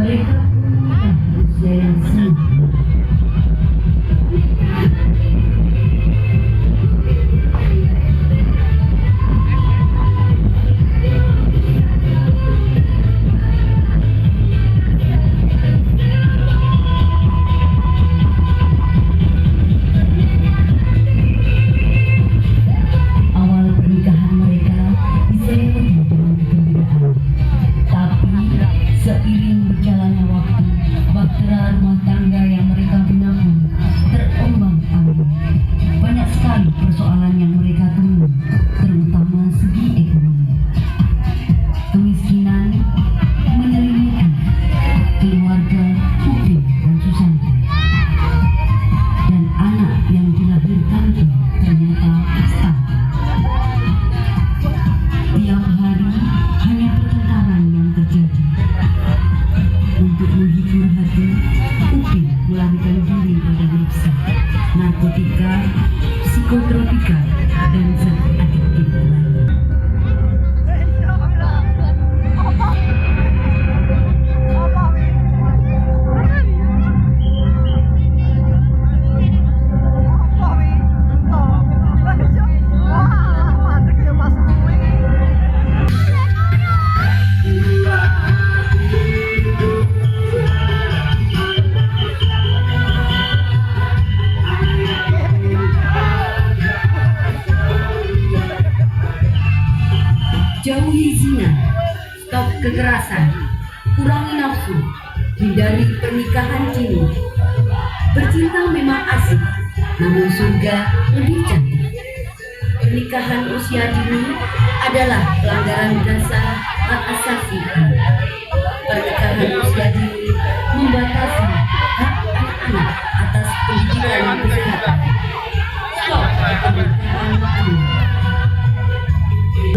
mereka usia yang senang. Awal pernikahan mereka diselimuti dengan kegembiraan, tapi seiring berjalannya waktu, bahtera rumah tangga yang mereka bina pun terombang-ambing. Banyak sekali persoalan yang mereka temui, terutama segi ekonomi. Kemiskinan menyelimuti keluarga Upin dan Susanti, dan anak yang dilahirkan pun ternyata stunting. Tiap hari hanya pertengkaran yang terjadi. Untuk menghibur hati, Upin melarikan diri pada drugsa, narkotika, psikotropika, dan zat adiktif lainnya. Jauhi zina, stop kekerasan, kurangi nafsu, hindari pernikahan dini. Bercinta memang asik, namun surga lebih cantik. Pernikahan usia dini adalah pelanggaran dasar hak asasi anak. Pernikahan usia dini membatasi hak anak-anak atas pendidikan dan kesehatan. Stop